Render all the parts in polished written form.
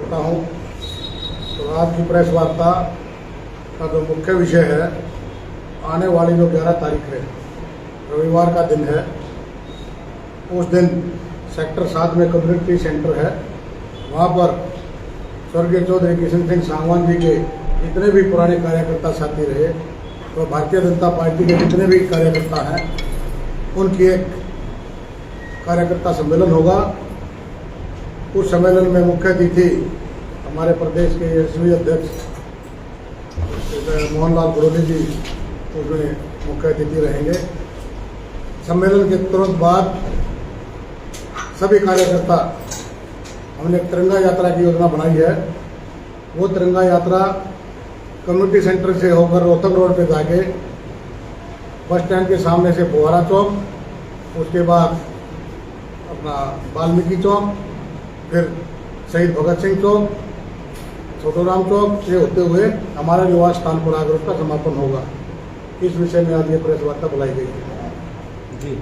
करता हूँ। तो आज की प्रेस वार्ता का जो मुख्य विषय है, आने वाली जो 11 तारीख है, रविवार का दिन है, उस दिन सेक्टर 7 में कम्युनिटी सेंटर है, वहाँ पर स्वर्गीय चौधरी किशन सिंह सांगवान जी के जितने भी पुराने कार्यकर्ता साथी रहे, तो भारतीय जनता पार्टी के जितने भी कार्यकर्ता हैं, उनकी एक कार्यकर्ता सम्मेलन होगा। उस सम्मेलन में मुख्य अतिथि हमारे प्रदेश के यशस्वी अध्यक्ष मोहनलाल बड़ोली जी उसमें मुख्य अतिथि रहेंगे। सम्मेलन के तुरंत बाद सभी कार्यकर्ता, हमने एक तिरंगा यात्रा की योजना बनाई है। वो तिरंगा यात्रा कम्युनिटी सेंटर से होकर रोहतक रोड पे जाके बस स्टैंड के सामने से फुहारा चौक, उसके बाद अपना वाल्मीकि चौक, फिर शहीद भगत सिंह चौक, छोटूराम चौक से होते हुए हमारा निवास स्थान पर आकर उसका समापन होगा। इस विषय में आज ये प्रेस वार्ता बुलाई गई है। जी,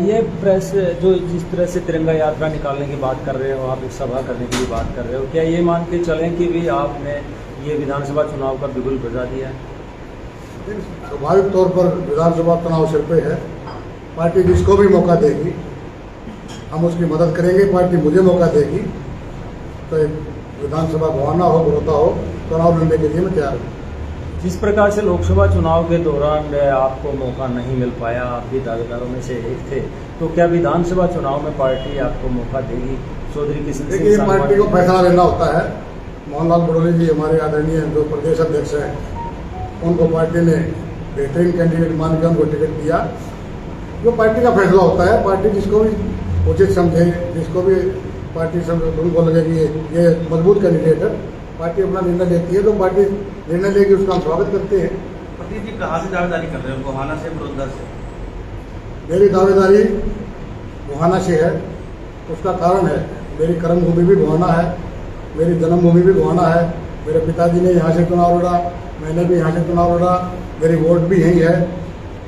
ये प्रेस जो जिस तरह से तिरंगा यात्रा निकालने की बात कर रहे हो, आप एक सभा करने की भी बात कर रहे हो, क्या ये मान के चलें कि भी आपने ये विधानसभा चुनाव का बिगुल बजा दिया है? स्वाभाविक तौर पर विधानसभा चुनाव सिर पे है। पार्टी जिसको भी मौका देगी हम उसकी मदद करेंगे। पार्टी मुझे मौका देगी तो विधानसभा गंवाना हो, बड़ौदा हो, चुनाव लड़ने के लिए मैं तैयार हूँ। जिस प्रकार से लोकसभा चुनाव के दौरान आपको मौका नहीं मिल पाया, आप भी दावेदारों में से एक थे, तो क्या विधानसभा चुनाव में पार्टी आपको मौका देगी? चौधरी किशन सिंह, देखिए, पार्टी को फैसला लेना होता है। मोहनलाल बड़ोली जी हमारे आदरणीय जो प्रदेश अध्यक्ष हैं, उनको पार्टी ने बेहतरीन कैंडिडेट मान के उनको टिकट दिया। जो पार्टी का फैसला होता है, पार्टी जिसको भी उचित समझे, जिसको भी पार्टी उनको लगे कि ये मजबूत कैंडिडेट है, पार्टी अपना निर्णय लेती है। तो पार्टी निर्णय लेगी, उसका हम स्वागत करते हैं। प्रदीप जी कहाँ से दावेदारी कर रहे हो, गोहाना से, बड़ौदा से? मेरी दावेदारी गोहाना से है। उसका कारण है, मेरी कर्मभूमि भी गोहाना है, मेरी जन्मभूमि भी गोहाना है। मेरे पिताजी ने यहाँ से चुनाव लड़ा, मैंने भी यहाँ से चुनाव लड़ा, मेरी वोट भी यही है।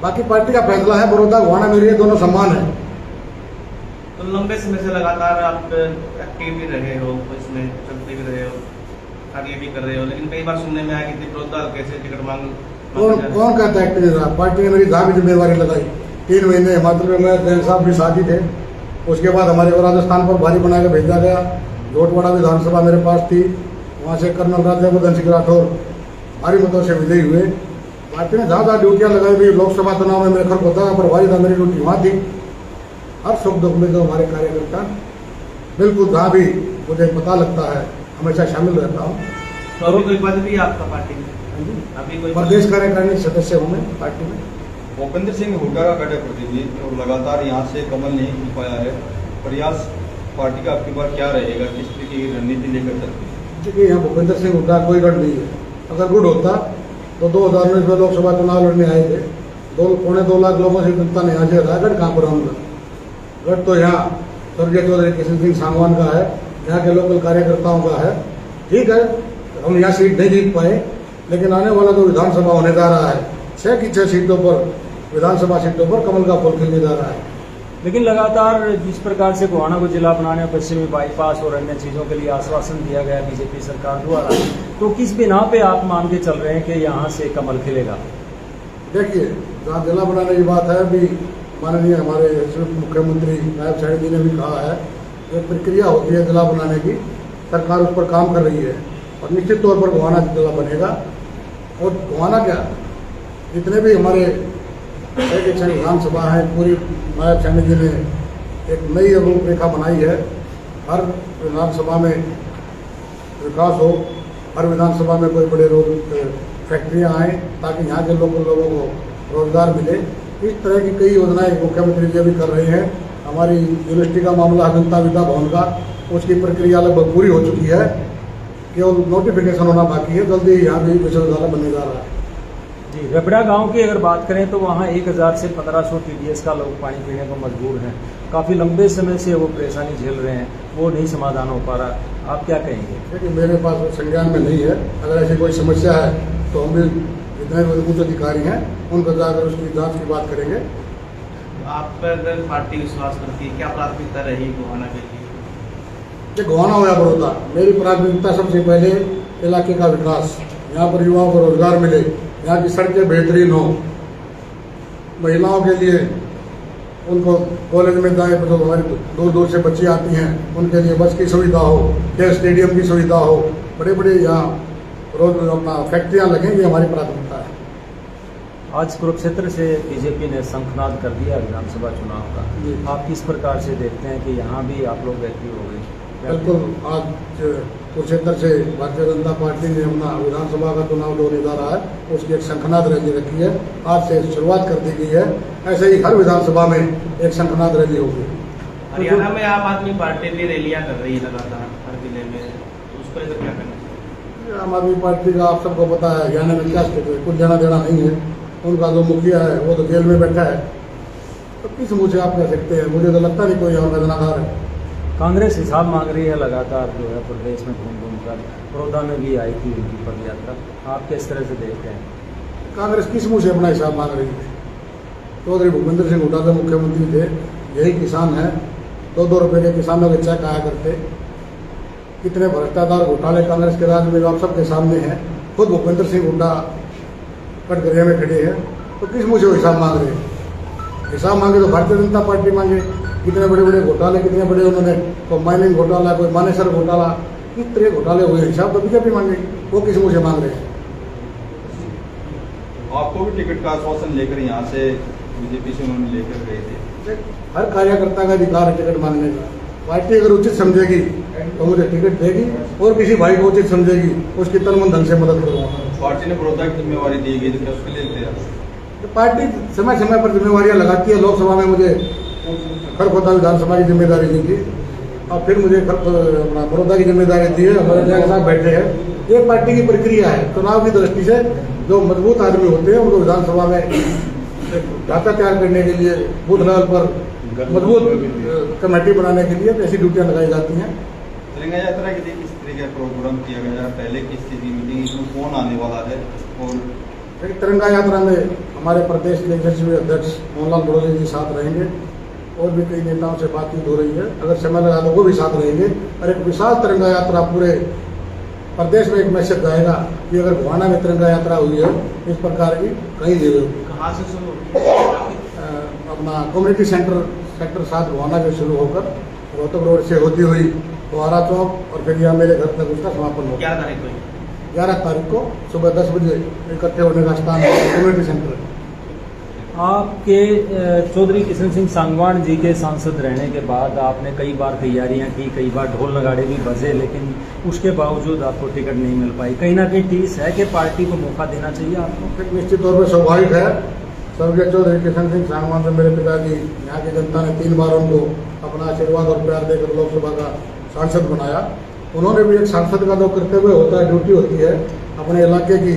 बाकी पार्टी का फैसला है। बड़ौदा गोहाना मेरे लिए दोनों समान है। तो लंबे समय से लगातार आप एक्टिव भी रहे हो, इसमें चलते भी रहे हो, कार्य भी कर रहे हो, लेकिन कई बार सुनने में आया कि बड़ौदा कैसे टिकट मांग कौन कहता है एक्टिव रहा? पार्टी ने मेरी जहाँ भी जिम्मेवारी लगाई। 3 महीने हिमाचल में जैन साहब भी साथी थे। उसके बाद हमारे को राजस्थान पर भारी बना के भेजा गया। जोटवाड़ा विधानसभा मेरे पास थी, वहाँ से कर्नल राज्यवर्धन सिंह राठौर भारी मतों से विजयी हुए। पार्टी ने जहाँ जहाँ ड्यूटियाँ लगाई हुई, लोकसभा चुनाव में मेरे घर होता है प्रभारी था, मेरी ड्यूटी वहाँ थी। हर सुख दुख में जो हमारे कार्यकर्ता बिल्कुल जहाँ भी मुझे पता लगता है हमेशा शामिल रहता हूँ। तो अभी कोई पद भी आपका पार्टी में? अभी कोई प्रदेश कार्यकारिणी सदस्य हूँ मैं पार्टी में। भूपेंद्र सिंह हुड्डा का कड़े प्रतिनिधि और लगातार यहाँ से कमल नहीं मिल पाया है। प्रयास पार्टी का आपके बार क्या रहेगा, किस तरीके की रणनीति लेकर चलती है? देखिए, यहाँ भूपेंद्र सिंह हुड्डा कोई गढ़ नहीं है। अगर गुड होता तो 2019 में लोकसभा चुनाव लड़ने आए थे। 2.25 लाख लोगों से जनता ने यहाँ से हटाया। गढ़ कहाँ पर आऊँगा? गढ़ तो यहाँ स्वर्गीय चौधरी किशन सिंह सांगवान का है, यहाँ के लोकल कार्यकर्ताओं का है। ठीक है, हम यहाँ सीट नहीं जीत पाए, लेकिन आने वाला जो विधानसभा होने जा रहा है, 6 की 6 सीटों पर, विधानसभा सीटों पर कमल का फूल खिलने जा रहा है। लेकिन लगातार जिस प्रकार से गोहाना को जिला बनाने, पश्चिमी बाईपास और अन्य चीज़ों के लिए आश्वासन दिया गया बीजेपी सरकार द्वारा, तो किस बिना पे आप मान के चल रहे हैं कि यहाँ से कमल खिलेगा? देखिए, जहाँ जिला बनाने की बात है, अभी माननीय हमारे मुख्यमंत्री नायब साहब जी ने भी कहा है कि प्रक्रिया होती है जिला बनाने की, सरकार उस पर काम कर रही है और निश्चित तौर पर गोहाना जिला बनेगा। और गोहाना क्या, जितने भी हमारे विधानसभा है, पूरी नायब साहब जी ने एक नई रूपरेखा बनाई है। हर विधानसभा में विकास हो, हर विधानसभा में कोई बड़े फैक्ट्रियाँ आएँ ताकि यहाँ के लोकल लोगों को रोजगार मिले। इस तरह की कई योजनाएं मुख्यमंत्री जी भी कर रहे हैं। हमारी यूनिवर्सिटी का मामला जनता विद्या भवन का, उसकी प्रक्रिया लगभग पूरी हो चुकी है, केवल नोटिफिकेशन होना बाकी है। जल्दी यहाँ भी विश्वविद्यालय बनने जा रहा है। जी, रबड़ा गांव की अगर बात करें तो वहाँ 1000 से 1500 TDS का लोग पानी पीने को मजबूर हैं। काफ़ी लंबे समय से वो परेशानी झेल रहे हैं, वो नहीं समाधान हो पा रहा। आप क्या कहेंगे? देखिए, मेरे पास संज्ञान में नहीं है। अगर ऐसी कोई समस्या है तो हम भी जितने उच्च अधिकारी हैं उनको जाकर उसकी जांच की बात करेंगे। आप पर अगर पार्टी विश्वास करती है, क्या प्राथमिकता रहेगी गोहाना के लिए? कि गोहाना हो या बड़ौदा, मेरी प्राथमिकता सबसे पहले इलाके का विकास, यहाँ पर युवाओं को रोजगार मिले, यहाँ की सड़कें बेहतरीन हो, महिलाओं के लिए उनको कॉलेज में जाए तो हमारी दूर दूर से बच्ची आती हैं, उनके लिए बस की सुविधा हो, खेल स्टेडियम की सुविधा हो, बड़े बड़े यहाँ रोज अपना फैक्ट्रियाँ लगें, ये हमारी प्राथमिकता है। आज कुरुक्षेत्र से बीजेपी ने शंखनाद कर दिया विधानसभा चुनाव का, आप किस प्रकार से देखते हैं कि यहाँ भी आप लोग एक्टिव हो गए? बिल्कुल, आज कुरुक्षेत्र से भारतीय जनता पार्टी ने अपना विधानसभा का चुनाव जो होने जा रहा है उसकी एक शंखनाद रैली रखी है, आज से शुरुआत कर दी गई है। ऐसे ही हर विधानसभा में एक शंखनाद रैली होगी। हरियाणा में आम आदमी पार्टी भी रैलियां कर रही है लगातार हर जिले में, तो उस पर क्या करना चाहिए? आम आदमी पार्टी का आप सबको पता है हरियाणा में क्या स्थिति है, कुछ लेना देना नहीं है, उनका जो मुखिया है वो तो जेल में बैठा है, तो किस मुँह से आप कह सकते हैं? मुझे तो लगता नहीं कोई और बदनाकार है। कांग्रेस हिसाब मांग रही है लगातार जो है प्रदेश में घूम घूम कर, बड़ौदा में भी आई थी उनकी पद यात्रा, आप किस तरह से देखते हैं? कांग्रेस किस मुँह से अपना हिसाब मांग रही है? चौधरी भूपेंद्र सिंह हुड्डा जो मुख्यमंत्री थे, यही किसान हैं, 2-2 रुपये के किसानों के चेक आया करते। कितने भ्रष्टाचार घोटाले कांग्रेस के राज में आप सबके सामने हैं, खुद भूपेंद्र सिंह हुड्डा कटघरे में खड़े हैं, तो किस मुँह से वो हिसाब मांग रहे हैं? हिसाब मांगे तो भारतीय जनता पार्टी मांगे। कितने बड़े बड़े घोटाले, कितने बड़े उन्होंने, कोई माइनिंग घोटाला, कोई मानेसर घोटाला, किस तरह घोटाले हुए, हिसाब तो बीजेपी मांगे, वो किस मुँह से मांग रहे हैं? आपको भी टिकट का आश्वासन लेकर यहाँ से बीजेपी से उन्होंने लेकर गए थे। हर कार्यकर्ता का अधिकार है टिकट मांगने का। पार्टी अगर उचित समझेगी तो मुझे टिकट देगी, और किसी भाई को उचित समझेगी उसकी तन मन धन से मदद करूँगा। पार्टी ने बड़ौदा की जिम्मेवारी दी गई तो क्या उसके लिए तैयार? तो पार्टी समय समय पर जिम्मेवारियां लगाती है। लोकसभा में मुझे खरखोदा विधानसभा की जिम्मेदारी दी थी, और फिर मुझे अपना बड़ौदा की जिम्मेदारी दी है। हमारे जगह साहब बैठे हैं, ये पार्टी की प्रक्रिया है। चुनाव की दृष्टि से जो मजबूत आदमी होते हैं उनको विधानसभा में ढांचा तैयार करने के लिए, बूथ लेवल पर मजबूत कमेटी बनाने के लिए ऐसी ड्यूटियां लगाई जाती हैं। तिरंगा यात्रा के लिए किस तरह का प्रोग्राम किया गया है? पहले किस स्थिति मीटिंग, इसमें कौन आने वाला है? और तिरंगा यात्रा में हमारे प्रदेश के यशस्वी अध्यक्ष मोहनलाल बड़ोले जी साथ रहेंगे, और भी कई नेताओं से बातचीत हो रही है, अगर समय लगा तो वो भी साथ रहेंगे। और एक विशाल तिरंगा यात्रा पूरे प्रदेश में एक मैसेज जाएगा कि अगर गोहाना में तिरंगा यात्रा हुई है इस प्रकार की कहीं नहीं हुई। कहाँ से शुरू? अपना कम्युनिटी सेक्टर 7 गोहाना से शुरू होकर गौतम रोड से होती हुई फुहारा चौक, और फिर यहाँ मेरे घर तक उसका समापन होगा। 11 तारीख को सुबह 10 बजे इकट्ठे होने का स्थान कम्युनिटी सेंटर है। आपके चौधरी किशन सिंह सांगवान जी के सांसद रहने के बाद आपने कई बार तैयारियां की, कई बार ढोल नगाड़े भी बजे, लेकिन उसके बावजूद आपको टिकट नहीं मिल पाई। कहीं ना कहीं टीस है कि पार्टी को मौका देना चाहिए आपको? फिर निश्चित तौर पर स्वाभाविक है। स्वर्गीय चौधरी किशन सिंह सांगवान से मेरे पिताजी, यहाँ की जनता ने 3 बार उनको अपना आशीर्वाद और प्यार देकर लोकसभा का सांसद बनाया। उन्होंने भी एक सांसद का जो कर्तव्य होता है, ड्यूटी होती है अपने इलाके की,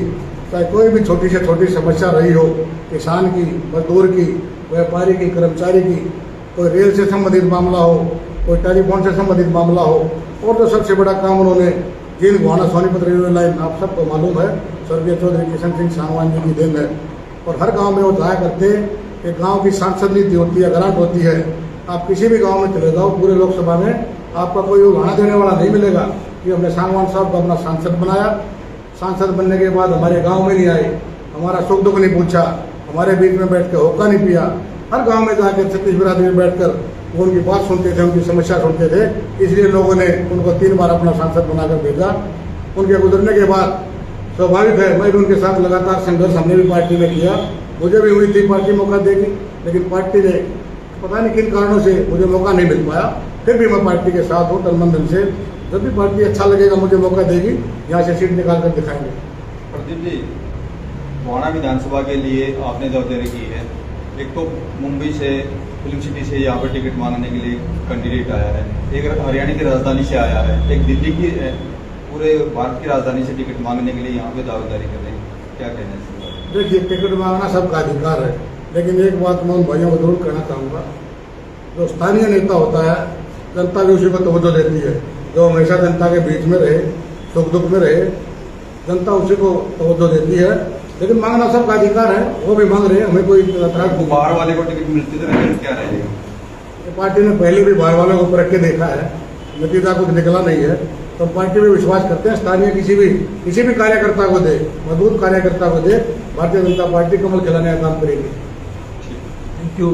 चाहे कोई भी छोटी से छोटी समस्या रही हो, किसान की, मजदूर की, व्यापारी की, कर्मचारी की, कोई रेल से संबंधित मामला हो, कोई टेलीफोन से संबंधित मामला हो, और तो सबसे बड़ा काम उन्होंने जिन गोहाना सोनीपत रेलवे लाइन आप सबको मालूम है, स्वर्गीय चौधरी किशन सिंह सांगवान जी की देन है। और हर गांव में वो जाया करते कि गांव की सांसद नीति होती है, ग्रांट होती है। आप किसी भी गांव में चले जाओ, पूरे लोकसभा में आपका कोई उल्हाना देने वाला नहीं मिलेगा कि हमने सांगवान साहब को अपना सांसद बनाया, सांसद बनने के बाद हमारे गांव में नहीं आए, हमारा सुख दुख नहीं पूछा, हमारे बीच में बैठ कर होका नहीं पिया। हर गांव में जाकर छत्तीस बिरादरी में बैठकर वो उनकी बात सुनते थे, उनकी समस्या सुनते थे। इसलिए लोगों ने उनको 3 बार अपना सांसद बनाकर भेजा। उनके गुजरने के बाद स्वाभाविक है, मैं भी उनके साथ लगातार संघर्ष हमने भी पार्टी में किया। मुझे भी हुई थी पार्टी मौका देगी, लेकिन पार्टी ने पता नहीं किन कारणों से मुझे मौका नहीं मिल पाया। फिर भी मैं पार्टी के साथ हूँ तन मन धन से। जब भी पार्टी अच्छा लगेगा, मुझे मौका देगी, यहाँ से सीट निकाल कर दिखाएंगे। प्रदीप जी, गोहाना विधानसभा के लिए आपने दौड़दारी की है। एक तो मुंबई से, फिल्म सिटी से यहाँ पर टिकट मांगने के लिए कैंडिडेट आया है, एक हरियाणा की राजधानी से आया है, एक दिल्ली की, पूरे भारत की राजधानी से टिकट मांगने के लिए यहाँ पे दावेदारी कर रहे हैं। क्या कहना है? देखिए, टिकट मांगना सबका अधिकार है, लेकिन एक बात मैं उन भाइयों को जरूर कहना चाहूँगा, जो स्थानीय नेता होता है जनता भी उसी को तवज्जो देती है। जो हमेशा जनता के बीच में रहे, सुख दुख में रहे, जनता उसी को तवज्जो देती है। लेकिन मांगना सबका अधिकार है, वो भी मांग रहे हैं, हमें कोई तो बाहर वाले को टिकट मिलती तो रिजल्ट क्या रहेगा? पार्टी ने पहले भी बाहर वालों को परख के देखा है, नतीजा कुछ निकला नहीं है, तो पार्टी में विश्वास करते हैं स्थानीय किसी भी कार्यकर्ता को दे, मजबूत कार्यकर्ता को दे, भारतीय जनता पार्टी कमल खिलाने का काम करेगी। Thank you.